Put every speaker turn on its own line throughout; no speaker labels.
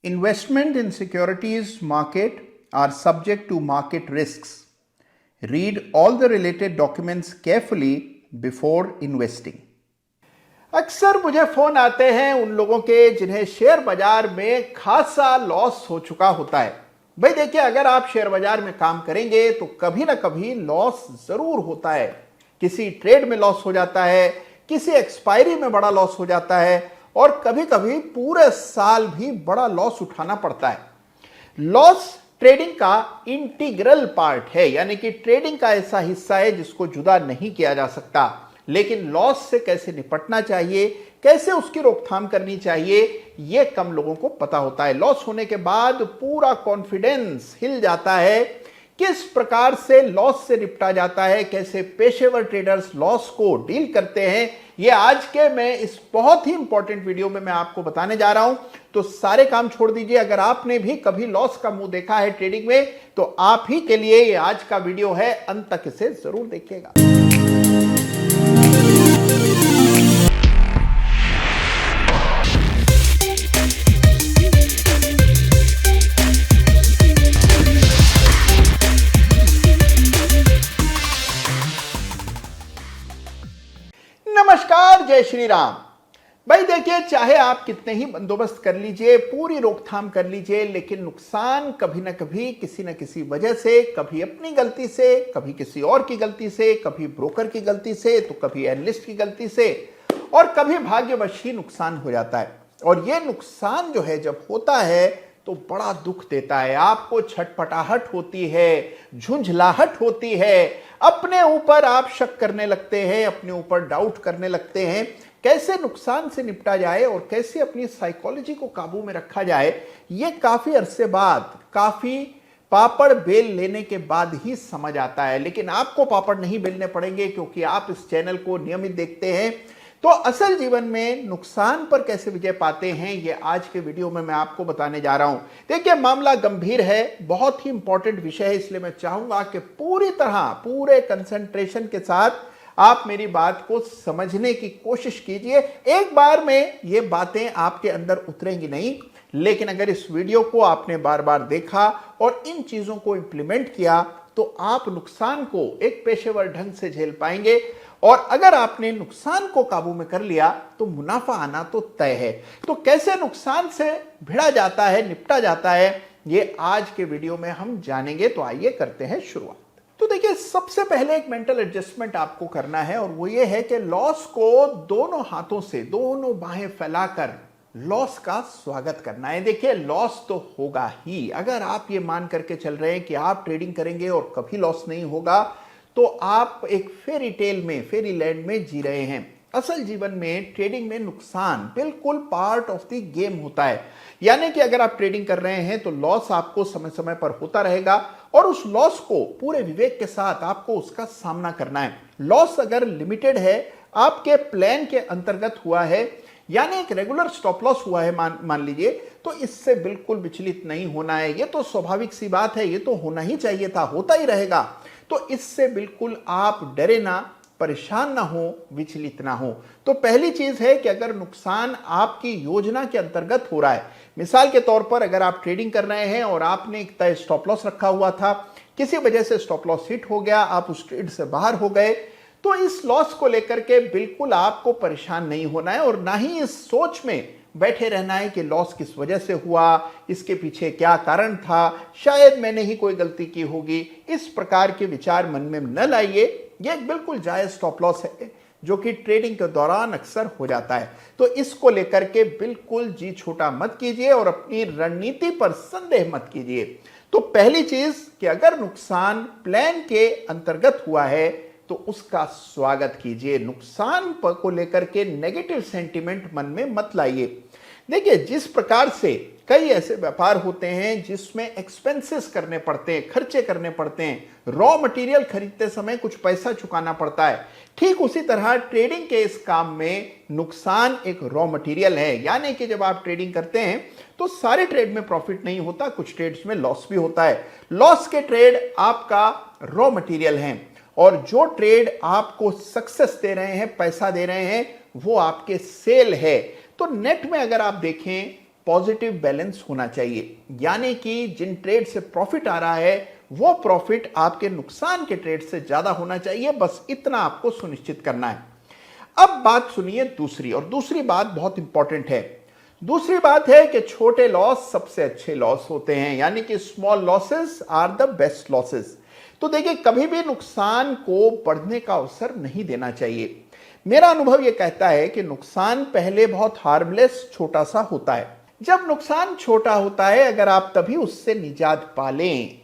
Investment in securities market are subject to market risks. Read all the related documents carefully before investing. अक्सर मुझे phone आते हैं उन लोगों के जिन्हें शेयर बाजार में खासा लॉस हो चुका होता है। भाई देखिए, अगर आप शेयर बाजार में काम करेंगे तो कभी ना कभी लॉस जरूर होता है। किसी ट्रेड में लॉस हो जाता है, किसी एक्सपायरी में बड़ा लॉस हो जाता है और कभी कभी पूरे साल भी बड़ा लॉस उठाना पड़ता है। लॉस ट्रेडिंग का इंटीग्रल पार्ट है, यानी कि ट्रेडिंग का ऐसा हिस्सा है जिसको जुदा नहीं किया जा सकता। लेकिन लॉस से कैसे निपटना चाहिए, कैसे उसकी रोकथाम करनी चाहिए, यह कम लोगों को पता होता है। लॉस होने के बाद पूरा कॉन्फिडेंस हिल जाता है। किस प्रकार से लॉस से निपटा जाता है, कैसे पेशेवर ट्रेडर्स लॉस को डील करते हैं, ये आज के मैं इस बहुत ही इंपॉर्टेंट वीडियो में मैं आपको बताने जा रहा हूं। तो सारे काम छोड़ दीजिए। अगर आपने भी कभी लॉस का मुंह देखा है ट्रेडिंग में तो आप ही के लिए ये आज का वीडियो है, अंत तक इसे जरूर देखिएगा। नमस्कार, जय श्री राम। भाई देखिए, चाहे आप कितने ही बंदोबस्त कर लीजिए, पूरी रोकथाम कर लीजिए, लेकिन नुकसान कभी ना कभी किसी न किसी वजह से, कभी अपनी गलती से, कभी किसी और की गलती से, कभी ब्रोकर की गलती से, तो कभी एनालिस्ट की गलती से और कभी भाग्यवश ही नुकसान हो जाता है। और यह नुकसान जो है जब होता है तो बड़ा दुख देता है। आपको छटपटाहट होती है, झुंझलाहट होती है, अपने ऊपर आप शक करने लगते हैं, अपने ऊपर डाउट करने लगते हैं। कैसे नुकसान से निपटा जाए और कैसे अपनी साइकोलॉजी को काबू में रखा जाए, यह काफी अरसे बाद, काफी पापड़ बेल लेने के बाद ही समझ आता है। लेकिन आपको पापड़ नहीं बेलने पड़ेंगे क्योंकि आप इस चैनल को नियमित देखते हैं। तो असल जीवन में नुकसान पर कैसे विजय पाते हैं, ये आज के वीडियो में मैं आपको बताने जा रहा हूं। देखिए, मामला गंभीर है, बहुत ही इंपॉर्टेंट विषय है, इसलिए मैं चाहूंगा कि पूरी तरह, पूरे कंसंट्रेशन के साथ आप मेरी बात को समझने की कोशिश कीजिए। एक बार में ये बातें आपके अंदर उतरेंगी नहीं, लेकिन अगर इस वीडियो को आपने बार बार देखा और इन चीजों को इंप्लीमेंट किया तो आप नुकसान को एक पेशेवर ढंग से झेल पाएंगे। और अगर आपने नुकसान को काबू में कर लिया तो मुनाफा आना तो तय है। तो कैसे नुकसान से भिड़ा जाता है, निपटा जाता है, ये आज के वीडियो में हम जानेंगे। तो आइए करते हैं शुरुआत। तो देखिए, सबसे पहले एक मेंटल एडजस्टमेंट आपको करना है और वो ये है कि लॉस को दोनों हाथों से, दोनों बाहें फैलाकर लॉस का स्वागत करना है। देखिए, लॉस तो होगा ही। अगर आप ये मान करके चल रहे हैं कि आप ट्रेडिंग करेंगे और कभी लॉस नहीं होगा तो आप एक फेरी टेल में, फेरी लैंड में जी रहे हैं। असल जीवन में ट्रेडिंग में नुकसान बिल्कुल पार्ट ऑफ द गेम होता है। यानी कि अगर आप ट्रेडिंग कर रहे हैं तो लॉस आपको समय समय पर होता रहेगा और उस लॉस को पूरे विवेक के साथ आपको उसका सामना करना है। लॉस अगर लिमिटेड है, आपके प्लान के अंतर्गत हुआ है, यानी एक रेगुलर स्टॉप लॉस हुआ है मान लीजिए, तो इससे बिल्कुल विचलित नहीं होना है। ये तो स्वाभाविक सी बात है, ये तो होना ही चाहिए था, होता ही रहेगा। तो इससे बिल्कुल आप डरे ना, परेशान ना हो, विचलित ना हो। तो पहली चीज है कि अगर नुकसान आपकी योजना के अंतर्गत हो रहा है, मिसाल के तौर पर अगर आप ट्रेडिंग कर रहे हैं और आपने एक तय स्टॉप लॉस रखा हुआ था, किसी वजह से स्टॉप लॉस हिट हो गया, आप उस ट्रेड से बाहर हो गए, तो इस लॉस को लेकर के बिल्कुल आपको परेशान नहीं होना है और ना ही इस सोच में बैठे रहना है कि लॉस किस वजह से हुआ, इसके पीछे क्या कारण था, शायद मैंने ही कोई गलती की होगी। इस प्रकार के विचार मन में न लाइए। यह एक बिल्कुल जायज स्टॉप लॉस है जो कि ट्रेडिंग के दौरान अक्सर हो जाता है। तो इसको लेकर के बिल्कुल जी छोटा मत कीजिए और अपनी रणनीति पर संदेह मत कीजिए। तो पहली चीज कि अगर नुकसान प्लान के अंतर्गत हुआ है तो उसका स्वागत कीजिए। नुकसान को लेकर के नेगेटिव सेंटिमेंट मन में मत लाइए। देखिए, जिस प्रकार से कई ऐसे व्यापार होते हैं जिसमें एक्सपेंसेस करने पड़ते हैं, खर्चे करने पड़ते हैं, रॉ मटेरियल खरीदते समय कुछ पैसा चुकाना पड़ता है, ठीक उसी तरह ट्रेडिंग के इस काम में नुकसान एक रॉ मटेरियल है। यानी कि जब आप ट्रेडिंग करते हैं तो सारे ट्रेड में प्रॉफिट नहीं होता, कुछ ट्रेड्स में लॉस भी होता है। लॉस के ट्रेड आपका रॉ मटेरियल है और जो ट्रेड आपको सक्सेस दे रहे हैं, पैसा दे रहे हैं, वो आपके सेल है। तो नेट में अगर आप देखें पॉजिटिव बैलेंस होना चाहिए, यानी कि जिन ट्रेड से प्रॉफिट आ रहा है वो प्रॉफिट आपके नुकसान के ट्रेड से ज्यादा होना चाहिए। बस इतना आपको सुनिश्चित करना है। अब बात सुनिए दूसरी, और दूसरी बात बहुत इंपॉर्टेंट है। दूसरी बात है कि छोटे लॉस सबसे अच्छे लॉस होते हैं, यानी कि small losses are the best losses. तो देखिए, कभी भी नुकसान को बढ़ने का अवसर नहीं देना चाहिए। मेरा अनुभव यह कहता है कि नुकसान पहले बहुत हार्मलेस छोटा सा होता है। जब नुकसान छोटा होता है, अगर आप तभी उससे निजात पा लें,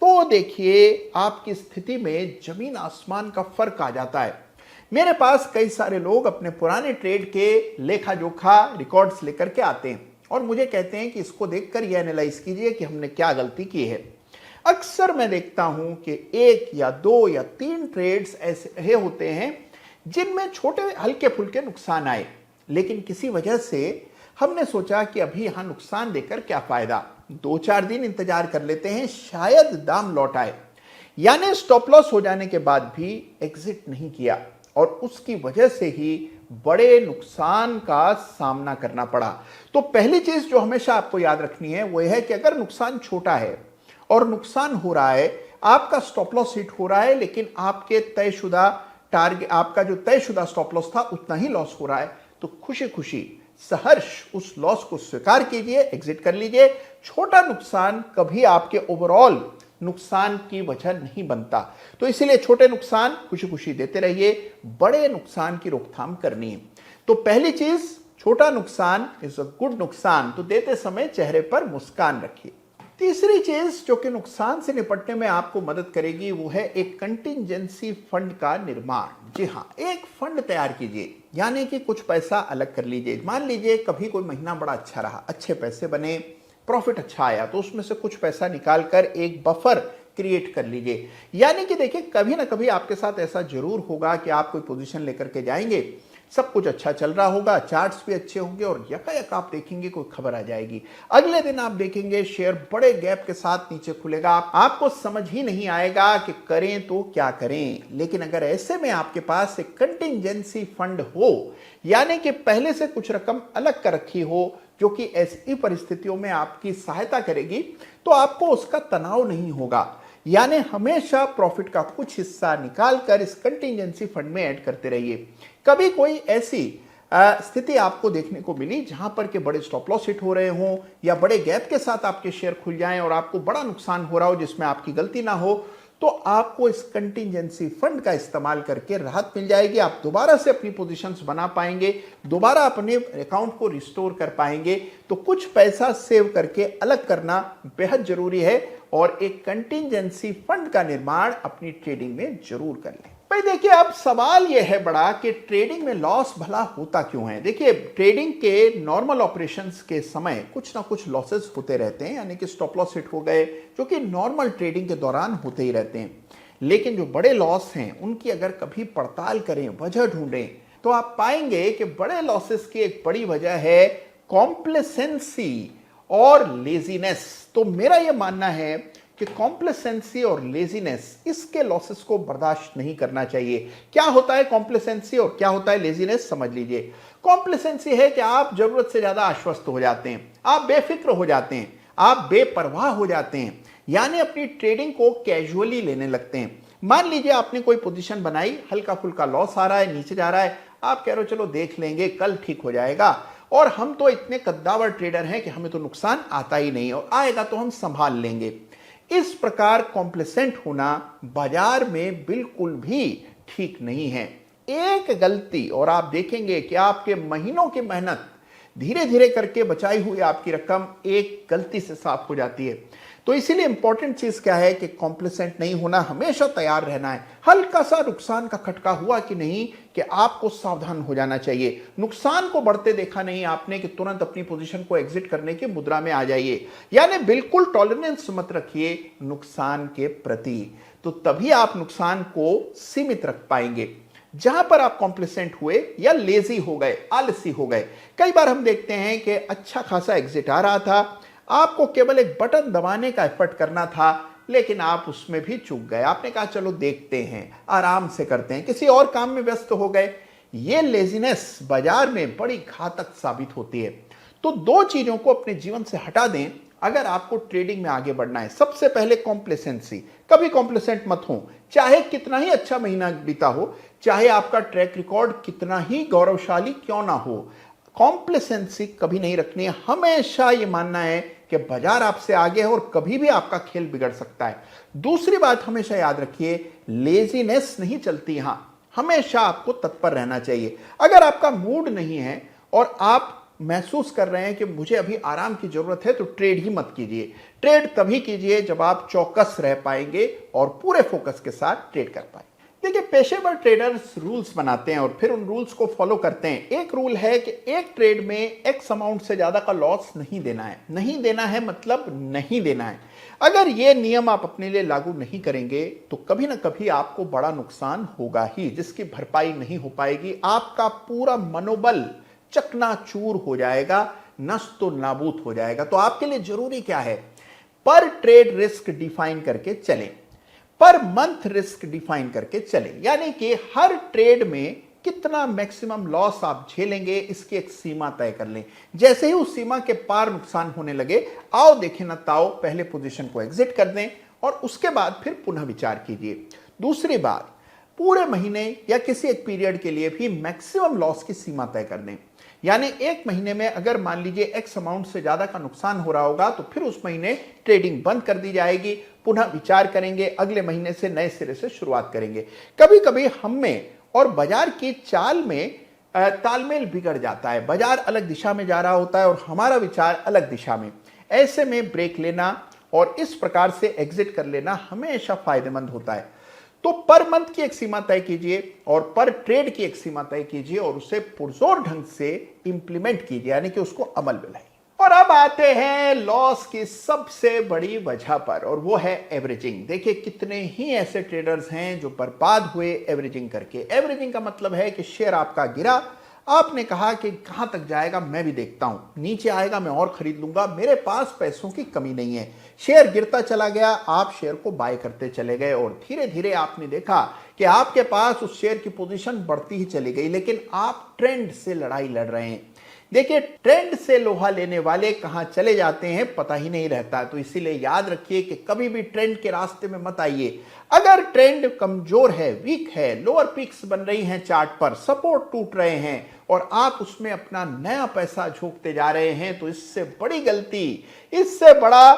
तो देखिए आपकी स्थिति में जमीन आसमान का फर्क आ जाता है। मेरे पास कई सारे लोग अपने पुराने ट्रेड के लेखा जोखा रिकॉर्ड्स लेकर के आते हैं और मुझे कहते हैं कि इसको देखकर यह एनालाइज कीजिए कि हमने क्या गलती की है। अक्सर मैं देखता हूं कि 1 या 2 या 3 ट्रेड्स ऐसे होते हैं जिनमें छोटे हल्के फुल्के नुकसान आए, लेकिन किसी वजह से हमने सोचा कि अभी यहां नुकसान देकर क्या फायदा, 2-4 दिन इंतजार कर लेते हैं, शायद दाम लौट आए। यानी स्टॉप लॉस हो जाने के बाद भी एग्जिट नहीं किया और उसकी वजह से ही बड़े नुकसान का सामना करना पड़ा। तो पहली चीज जो हमेशा आपको याद रखनी है वो यह है कि अगर नुकसान छोटा है और नुकसान हो रहा है, आपका स्टॉप लॉस हिट हो रहा है, लेकिन आपके तयशुदा टारगेट, आपका जो तयशुदा स्टॉप लॉस था उतना ही लॉस हो रहा है, तो खुशी खुशी सहर्ष उस लॉस को स्वीकार कीजिए, एग्जिट कर लीजिए। छोटा नुकसान कभी आपके ओवरऑल नुकसान की वजह नहीं बनता, तो इसीलिए छोटे नुकसान खुशी खुशी देते रहिए, बड़े नुकसान की रोकथाम करनी है। तो पहली चीज, छोटा नुकसान इज अ गुड नुकसान, तो देते समय चेहरे पर मुस्कान रखिए। तीसरी चीज जो कि नुकसान से निपटने में आपको मदद करेगी वो है एक कंटिंजेंसी फंड का निर्माण। जी हाँ, एक फंड तैयार कीजिए, यानी कि कुछ पैसा अलग कर लीजिए। मान लीजिए कभी कोई महीना बड़ा अच्छा रहा, अच्छे पैसे बने, प्रॉफिट अच्छा आया, तो उसमें से कुछ पैसा निकालकर एक बफर क्रिएट कर लीजिए। यानी कि देखिए, कभी ना कभी आपके साथ ऐसा जरूर होगा कि आप कोई पोजीशन लेकर के जाएंगे, सब कुछ अच्छा चल रहा होगा, चार्ट्स भी अच्छे होंगे और यकायक आप देखेंगे कोई खबर आ जाएगी, अगले दिन आप देखेंगे शेयर बड़े गैप के साथ नीचे खुलेगा, आपको समझ ही नहीं आएगा कि करें तो क्या करें। लेकिन अगर ऐसे में आपके पास एक कंटिंजेंसी फंड हो, यानी कि पहले से कुछ रकम अलग कर रखी हो जो कि ऐसी परिस्थितियों में आपकी सहायता करेगी, तो आपको उसका तनाव नहीं होगा। यानी हमेशा प्रॉफिट का कुछ हिस्सा निकालकर इस कंटिंजेंसी फंड में ऐड करते रहिए। कभी कोई ऐसी स्थिति आपको देखने को मिली जहां पर के बड़े स्टॉप लॉस हिट हो रहे हों या बड़े गैप के साथ आपके शेयर खुल जाएं और आपको बड़ा नुकसान हो रहा हो जिसमें आपकी गलती ना हो, तो आपको इस कंटिंजेंसी फंड का इस्तेमाल करके राहत मिल जाएगी। आप दोबारा से अपनी पोजीशंस बना पाएंगे, दोबारा अपने अकाउंट को रिस्टोर कर पाएंगे। तो कुछ पैसा सेव करके अलग करना बेहद जरूरी है और एक कंटिंजेंसी फंड का निर्माण अपनी ट्रेडिंग में जरूर कर लें। भाई देखिए, अब सवाल यह है बड़ा कि ट्रेडिंग में लॉस भला होता क्यों है। देखिए, ट्रेडिंग के नॉर्मल ऑपरेशंस के समय कुछ ना कुछ लॉसेस होते रहते हैं, यानी कि स्टॉप लॉस हिट हो गए, जो कि नॉर्मल ट्रेडिंग के दौरान होते ही रहते हैं। लेकिन जो बड़े लॉस हैं उनकी अगर कभी पड़ताल करें, वजह ढूंढें, तो आप पाएंगे कि बड़े लॉसेस की एक बड़ी वजह है कॉम्प्लेसेंसी और लेजीनेस। तो मेरा यह मानना है कि कॉम्प्लेसेंसी और लेजीनेस, इसके लॉसेस को बर्दाश्त नहीं करना चाहिए। क्या होता है कॉम्प्लेसेंसी और क्या होता है लेजीनेस, समझ लीजिए। कॉम्प्लेसेंसी है कि आप जरूरत से ज्यादा आश्वस्त हो जाते हैं, आप बेफिक्र हो जाते हैं, आप बेपरवाह हो जाते हैं, यानी अपनी ट्रेडिंग को कैजुअली लेने लगते हैं। मान लीजिए आपने कोई पोजीशन बनाई, हल्का फुल्का लॉस आ रहा है, नीचे जा रहा है, आप कह रहे हो चलो देख लेंगे, कल ठीक हो जाएगा, और हम तो इतने कद्दावर ट्रेडर हैं कि हमें तो नुकसान आता ही नहीं, और आएगा तो हम संभाल लेंगे। इस प्रकार कॉम्प्लेसेंट होना बाजार में बिल्कुल भी ठीक नहीं है। एक गलती और आप देखेंगे कि आपके महीनों की मेहनत धीरे धीरे करके बचाई हुई आपकी रकम एक गलती से साफ हो जाती है। तो इसीलिए इंपॉर्टेंट चीज क्या है कि कॉम्प्लेसेंट नहीं होना, हमेशा तैयार रहना है। हल्का सा नुकसान का खटका हुआ कि नहीं, कि आपको सावधान हो जाना चाहिए। नुकसान को बढ़ते देखा नहीं आपने कि तुरंत अपनी पोजीशन को एग्जिट करने की मुद्रा में आ जाइए, यानी बिल्कुल टॉलरेंस मत रखिए नुकसान के प्रति, तो तभी आप नुकसान को सीमित रख पाएंगे। जहां पर आप कॉम्प्लेसेंट हुए या लेजी हो गए, आलसी हो गए, कई बार हम देखते हैं कि अच्छा खासा एग्जिट आ रहा था, आपको केवल एक बटन दबाने का एफर्ट करना था, लेकिन आप उसमें भी चूक गए। आपने कहा चलो देखते हैं, आराम से करते हैं, किसी और काम में व्यस्त हो गए। ये लेजीनेस बाजार में बड़ी घातक साबित होती है। तो दो चीजों को अपने जीवन से हटा दें अगर आपको ट्रेडिंग में आगे बढ़ना है। सबसे पहले कॉम्प्लेसेंसी, कभी कॉम्प्लेसेंट मत हो, चाहे कितना ही अच्छा महीना बीता हो, चाहे आपका ट्रैक रिकॉर्ड कितना ही गौरवशाली क्यों ना हो, कॉम्प्लेसेंसी कभी नहीं रखनी है। हमेशा ये मानना है कि बाजार आपसे आगे है और कभी भी आपका खेल बिगड़ सकता है। दूसरी बात हमेशा याद रखिए, लेजीनेस नहीं चलती यहां, हमेशा आपको तत्पर रहना चाहिए। अगर आपका मूड नहीं है और आप महसूस कर रहे हैं कि मुझे अभी आराम की जरूरत है, तो ट्रेड ही मत कीजिए। ट्रेड तभी कीजिए जब आप चौकस रह पाएंगे और पूरे फोकस के साथ ट्रेड कर पाएंगे। देखिए, पेशेवर ट्रेडर्स रूल्स बनाते हैं और फिर उन रूल्स को फॉलो करते हैं। एक रूल है कि एक ट्रेड में एक्स अमाउंट से ज्यादा का लॉस नहीं देना है। नहीं देना है मतलब नहीं देना है। अगर ये नियम आप अपने लिए लागू नहीं करेंगे तो कभी ना कभी आपको बड़ा नुकसान होगा ही, जिसकी भरपाई नहीं हो पाएगी। आपका पूरा मनोबल चकनाचूर हो जाएगा, नष्ट नाबूद हो जाएगा। तो आपके लिए जरूरी क्या है? पर ट्रेड रिस्क डिफाइन करके चलें, पर मंथ रिस्क डिफाइन करके चलें। यानी कि हर ट्रेड में कितना मैक्सिमम लॉस आप झेलेंगे, इसकी एक सीमा तय कर लें। जैसे ही उस सीमा के पार नुकसान होने लगे, आओ देखें ना ताओ, पहले पोजीशन को एग्जिट कर दें और उसके बाद फिर पुनः विचार कीजिए। दूसरी बात, पूरे महीने या किसी एक पीरियड के लिए भी मैक्सिमम लॉस की सीमा तय कर दें। यानी एक महीने में अगर मान लीजिए एक्स अमाउंट से ज्यादा का नुकसान हो रहा होगा, तो फिर उस महीने ट्रेडिंग बंद कर दी जाएगी, पुनः विचार करेंगे, अगले महीने से नए सिरे से शुरुआत करेंगे। कभी कभी हम में और बाजार की चाल में तालमेल बिगड़ जाता है, बाजार अलग दिशा में जा रहा होता है और हमारा विचार अलग दिशा में। ऐसे में ब्रेक लेना और इस प्रकार से एग्जिट कर लेना हमेशा फायदेमंद होता है। तो पर मंथ की एक सीमा तय कीजिए और पर ट्रेड की एक सीमा तय कीजिए और उसे पुरजोर ढंग से इंप्लीमेंट कीजिए, यानी कि उसको अमल में लाइए। और अब आते हैं लॉस की सबसे बड़ी वजह पर, और वो है एवरेजिंग। देखिए, कितने ही ऐसे ट्रेडर्स हैं जो बर्बाद हुए एवरेजिंग करके। एवरेजिंग का मतलब है कि शेयर आपका गिरा, आपने कहा कि कहां तक जाएगा मैं भी देखता हूं, नीचे आएगा मैं और खरीद लूंगा, मेरे पास पैसों की कमी नहीं है। शेयर गिरता चला गया, आप शेयर को बाय करते चले गए और धीरे धीरे आपने देखा कि आपके पास उस शेयर की पोजीशन बढ़ती ही चली गई, लेकिन आप ट्रेंड से लड़ाई लड़ रहे हैं। देखिए, ट्रेंड से लोहा लेने वाले कहां चले जाते हैं पता ही नहीं रहता। तो इसीलिए याद रखिए कि कभी भी ट्रेंड के रास्ते में मत आइए। अगर ट्रेंड कमजोर है, वीक है, लोअर पीक्स बन रही हैं चार्ट पर, सपोर्ट टूट रहे हैं और आप उसमें अपना नया पैसा झोंकते जा रहे हैं, तो इससे बड़ी गलती, इससे बड़ा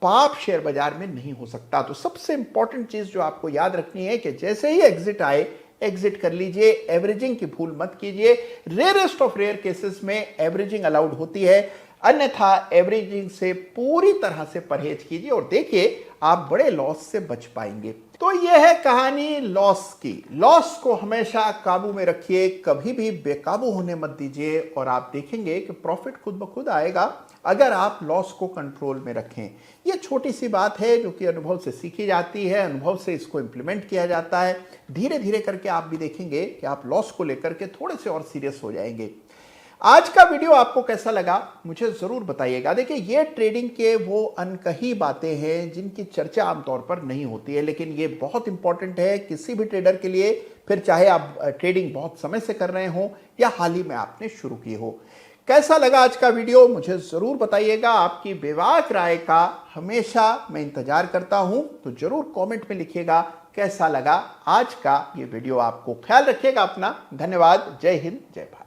पाप शेयर बाजार में नहीं हो सकता। तो सबसे इंपॉर्टेंट चीज जो आपको याद रखनी है कि जैसे ही एग्जिट आए, एग्जिट कर लीजिए। एवरेजिंग की भूल मत कीजिए। रेयरेस्ट ऑफ रेयर केसेस में एवरेजिंग अलाउड होती है, अन्यथा एवरेजिंग से पूरी तरह से परहेज कीजिए और देखिए आप बड़े लॉस से बच पाएंगे। तो यह है कहानी लॉस की। लॉस को हमेशा काबू में रखिए, कभी भी बेकाबू होने मत दीजिए और आप देखेंगे कि प्रॉफिट खुद ब खुद आएगा अगर आप लॉस को कंट्रोल में रखें। यह छोटी सी बात है जो कि अनुभव से सीखी जाती है, अनुभव से इसको इंप्लीमेंट किया जाता है। धीरे धीरे करके आप भी देखेंगे कि आप लॉस को लेकर के थोड़े से और सीरियस हो जाएंगे। आज का वीडियो आपको कैसा लगा मुझे जरूर बताइएगा। देखिए, ये ट्रेडिंग के वो अनकही बातें हैं जिनकी चर्चा आमतौर पर नहीं होती है, लेकिन ये बहुत इंपॉर्टेंट है किसी भी ट्रेडर के लिए, फिर चाहे आप ट्रेडिंग बहुत समय से कर रहे हो या हाल ही में आपने शुरू की हो। कैसा लगा आज का वीडियो मुझे जरूर बताइएगा। आपकी बेबाक राय का हमेशा मैं इंतजार करता हूं, तो जरूर कमेंट में लिखिएगा कैसा लगा आज का ये वीडियो आपको। ख्याल रखिएगा अपना। धन्यवाद। जय हिंद, जय भारत।